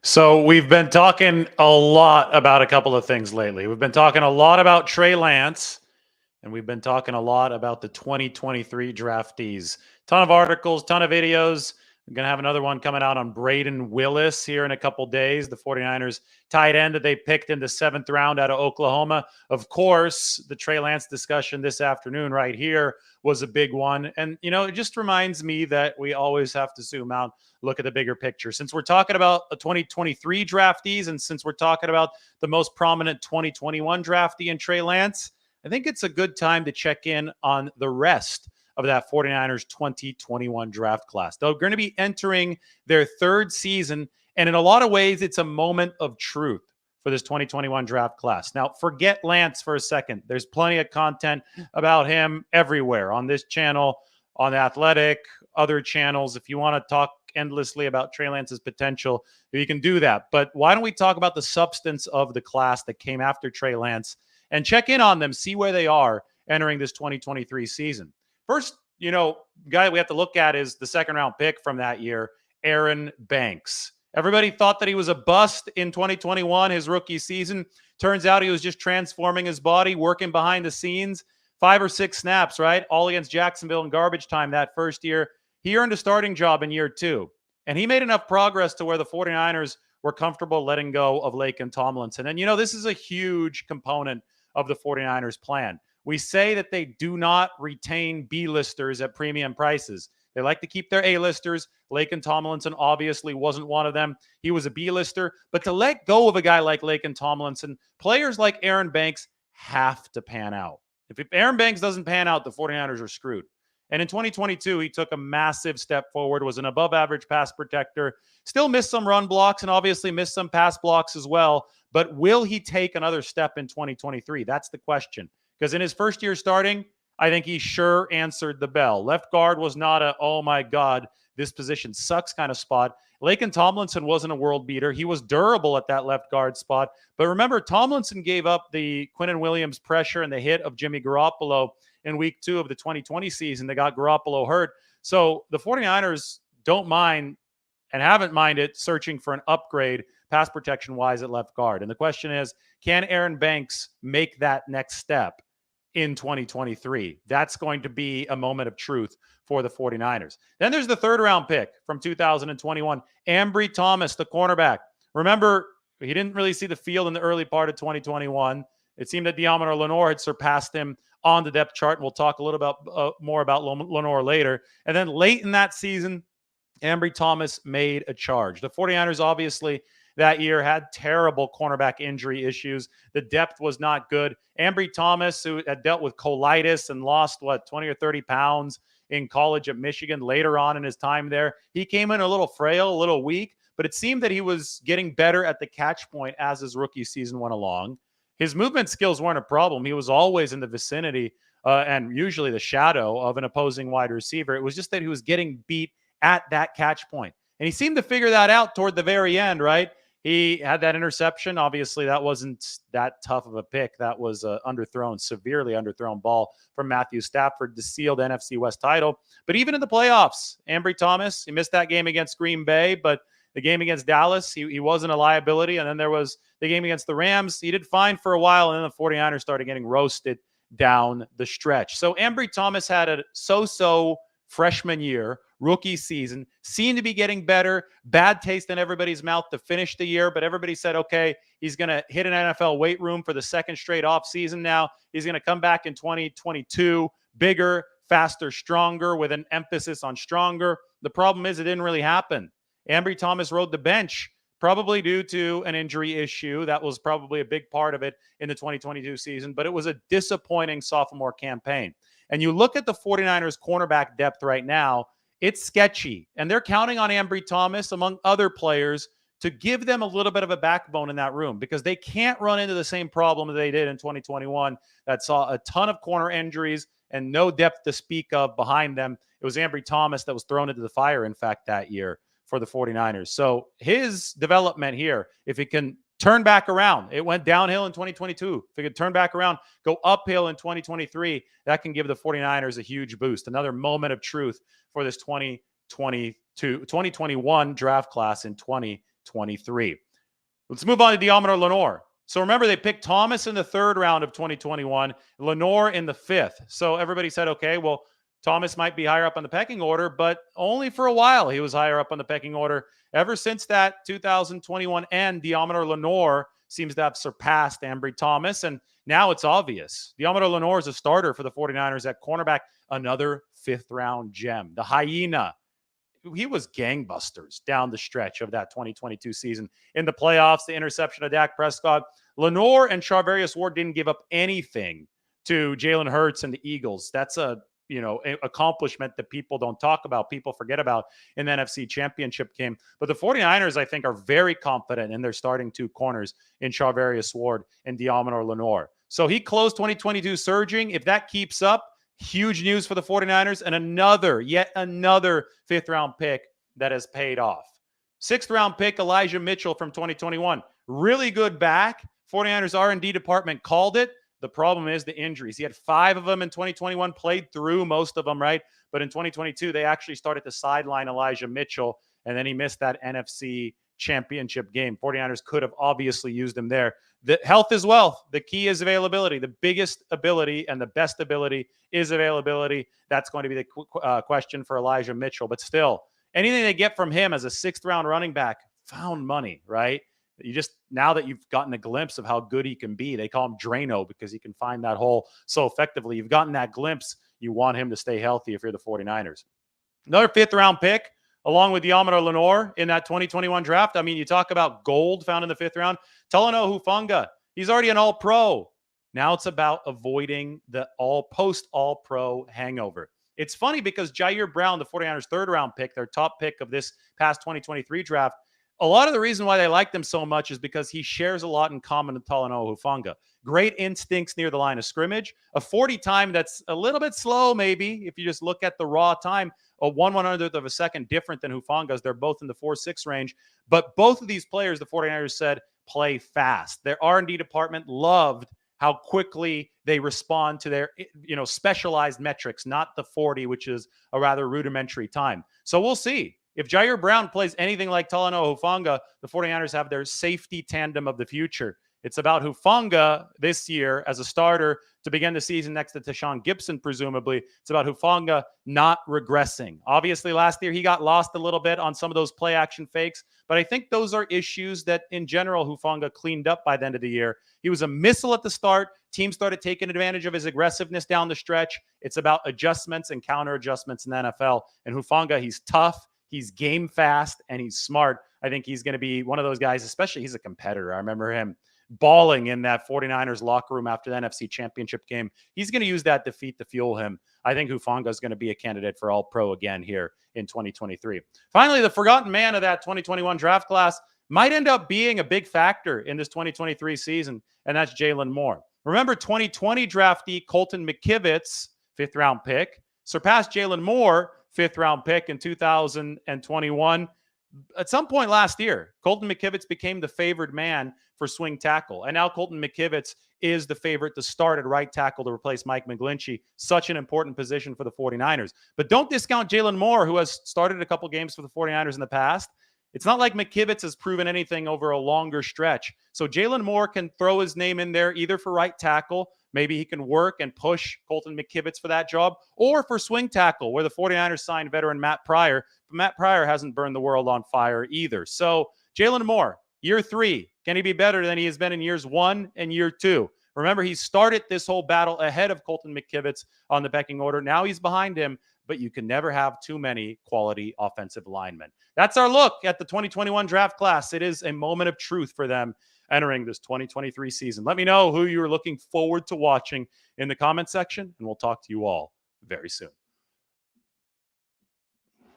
So we've been talking a lot about a couple of things lately. We've been talking a lot about Trey Lance, and we've been talking a lot about the 2023 draftees. Ton of articles, ton of videos. I'm going to have another one coming out on Braden Willis here in a couple days, the 49ers tight end that they picked in the 7th round out of Oklahoma. Of course, the Trey Lance discussion this afternoon right here was a big one. And, it just reminds me that we always have to zoom out, look at the bigger picture. Since we're talking about the 2023 draftees, and since we're talking about the most prominent 2021 draftee in Trey Lance, I think it's a good time to check in on the rest of that 49ers 2021 draft class. They're going to be entering their 3rd season, and in a lot of ways, it's a moment of truth for this 2021 draft class. Now, forget Lance for a second. There's plenty of content about him everywhere on this channel, on The Athletic, other channels. If you want to talk endlessly about Trey Lance's potential, you can do that. But why don't we talk about the substance of the class that came after Trey Lance and check in on them, see where they are entering this 2023 season. First, guy we have to look at is the 2nd round pick from that year, Aaron Banks. Everybody thought that he was a bust in 2021, his rookie season. Turns out he was just transforming his body, working behind the scenes. 5 or 6 snaps, right? All against Jacksonville in garbage time that first year. He earned a starting job in year 2. And he made enough progress to where the 49ers were comfortable letting go of Laken Tomlinson. And, this is a huge component of the 49ers plan. We say that they do not retain B-listers at premium prices. They like to keep their A-listers. Laken Tomlinson obviously wasn't one of them. He was a B-lister. But to let go of a guy like Laken Tomlinson, players like Aaron Banks have to pan out. If Aaron Banks doesn't pan out, the 49ers are screwed. And in 2022, he took a massive step forward, was an above-average pass protector, still missed some run blocks and obviously missed some pass blocks as well. But will he take another step in 2023? That's the question. Because in his first year starting, I think he sure answered the bell. Left guard was not a, oh my God, this position sucks kind of spot. Laken Tomlinson wasn't a world beater. He was durable at that left guard spot. But remember, Tomlinson gave up the Quinnen Williams pressure and the hit of Jimmy Garoppolo in week 2 of the 2020 season. They got Garoppolo hurt. So the 49ers don't mind and haven't minded searching for an upgrade pass protection-wise at left guard. And the question is, can Aaron Banks make that next step in 2023? That's going to be a moment of truth for the 49ers. Then there's the 3rd round pick from 2021, Ambry Thomas, the cornerback. Remember, he didn't really see the field in the early part of 2021. It seemed that Deommodore Lenoir had surpassed him on the depth chart, and we'll talk a little bit more about Lenoir later. And then late in that season, Ambry Thomas made a charge. The 49ers obviously that year had terrible cornerback injury issues. The depth was not good. Ambry Thomas, who had dealt with colitis and lost, 20 or 30 pounds in college at Michigan later on in his time there, he came in a little frail, a little weak, but it seemed that he was getting better at the catch point as his rookie season went along. His movement skills weren't a problem. He was always in the vicinity and usually the shadow of an opposing wide receiver. It was just that he was getting beat at that catch point. And he seemed to figure that out toward the very end, right? He had that interception. Obviously, that wasn't that tough of a pick. That was a severely underthrown ball from Matthew Stafford to seal the NFC West title. But even in the playoffs, Ambry Thomas, he missed that game against Green Bay, but the game against Dallas, he wasn't a liability. And then there was the game against the Rams. He did fine for a while, and then the 49ers started getting roasted down the stretch. So Ambry Thomas had a so-so freshman year, rookie season, seemed to be getting better. Bad taste in everybody's mouth to finish the year, but everybody said, okay, he's going to hit an NFL weight room for the 2nd straight offseason now. He's going to come back in 2022, bigger, faster, stronger, with an emphasis on stronger. The problem is it didn't really happen. Ambry Thomas rode the bench, probably due to an injury issue. That was probably a big part of it in the 2022 season, but it was a disappointing sophomore campaign. And you look at the 49ers cornerback depth right now, it's sketchy. And they're counting on Ambry Thomas, among other players, to give them a little bit of a backbone in that room because they can't run into the same problem that they did in 2021 that saw a ton of corner injuries and no depth to speak of behind them. It was Ambry Thomas that was thrown into the fire, in fact, that year for the 49ers. So his development here, if it can turn back around. It went downhill in 2022. If it could turn back around, go uphill in 2023, that can give the 49ers a huge boost. Another moment of truth for this 2021 draft class in 2023. 2023. Let's move on to Deommodore Lenoir. So remember, they picked Thomas in the 3rd round of 2021, Lenoir in the 5th. So everybody said, okay, well, Thomas might be higher up on the pecking order, but only for a while he was higher up on the pecking order. Ever since that 2021 end, Deommodore Lenoir seems to have surpassed Ambry Thomas, and now it's obvious. Deommodore Lenoir is a starter for the 49ers at cornerback, another 5th-round gem. The hyena. He was gangbusters down the stretch of that 2022 season. In the playoffs, the interception of Dak Prescott. Lenoir and Charvarius Ward didn't give up anything to Jalen Hurts and the Eagles. That's a accomplishment that people don't talk about, people forget about in the NFC Championship game. But the 49ers, I think, are very confident in their starting 2 corners in Charvarius Ward and Deommodore Lenoir. So he closed 2022 surging. If that keeps up, huge news for the 49ers, and yet another 5th-round pick that has paid off. 6th-round pick, Elijah Mitchell from 2021. Really good back. 49ers R&D department called it. The problem is the injuries. He had 5 of them in 2021, played through most of them, right? But in 2022, they actually started to sideline Elijah Mitchell, and then he missed that NFC Championship game. 49ers could have obviously used him there. The health is wealth. The key is availability. The biggest ability and the best ability is availability. That's going to be the question for Elijah Mitchell. But still, anything they get from him as a 6th-round running back, found money, right? Now that you've gotten a glimpse of how good he can be, they call him Drano because he can find that hole so effectively. You've gotten that glimpse. You want him to stay healthy if you're the 49ers. Another 5th-round pick, along with Deommodore Lenoir in that 2021 draft. I mean, you talk about gold found in the 5th round. Talanoa Hufanga, he's already an all-pro. Now it's about avoiding the post-all-pro hangover. It's funny because Jair Brown, the 49ers' 3rd-round pick, their top pick of this past 2023 draft, a lot of the reason why they like them so much is because he shares a lot in common with Talanoa Hufanga. Great instincts near the line of scrimmage. A 40 time that's a little bit slow, maybe, if you just look at the raw time. A 1/100th of a second different than Hufanga's. They're both in the 4.6 range. But both of these players, the 49ers said, play fast. Their R&D department loved how quickly they respond to their specialized metrics, not the 40, which is a rather rudimentary time. So we'll see. If Jair Brown plays anything like Talanoa Hufanga, the 49ers have their safety tandem of the future. It's about Hufanga this year as a starter to begin the season next to Tashawn Gibson, presumably. It's about Hufanga not regressing. Obviously, last year he got lost a little bit on some of those play-action fakes, but I think those are issues that, in general, Hufanga cleaned up by the end of the year. He was a missile at the start. Teams started taking advantage of his aggressiveness down the stretch. It's about adjustments and counter-adjustments in the NFL. And Hufanga, he's tough. He's game fast and he's smart. I think he's going to be one of those guys, especially he's a competitor. I remember him bawling in that 49ers locker room after the NFC Championship game. He's going to use that defeat to fuel him. I think Hufanga is going to be a candidate for All-Pro again here in 2023. Finally, the forgotten man of that 2021 draft class might end up being a big factor in this 2023 season, and that's Jalen Moore. Remember, 2020 draftee Colton McKivitz, 5th-round pick, surpassed Jalen Moore, 5th-round pick in 2021. At some point last year, Colton McKivitz became the favored man for swing tackle. And now Colton McKivitz is the favorite to start at right tackle to replace Mike McGlinchey. Such an important position for the 49ers. But don't discount Jalen Moore, who has started a couple games for the 49ers in the past. It's not like McKivitz has proven anything over a longer stretch. So Jalen Moore can throw his name in there either for right tackle. Maybe he can work and push Colton McKivitz for that job, or for swing tackle, where the 49ers signed veteran Matt Pryor. But Matt Pryor hasn't burned the world on fire either. So Jalen Moore, year 3, can he be better than he has been in years 1 and year 2? Remember, he started this whole battle ahead of Colton McKivitz on the pecking order. Now he's behind him, but you can never have too many quality offensive linemen. That's our look at the 2021 draft class. It is a moment of truth for them entering this 2023 season. Let me know who you're looking forward to watching in the comment section, and we'll talk to you all very soon.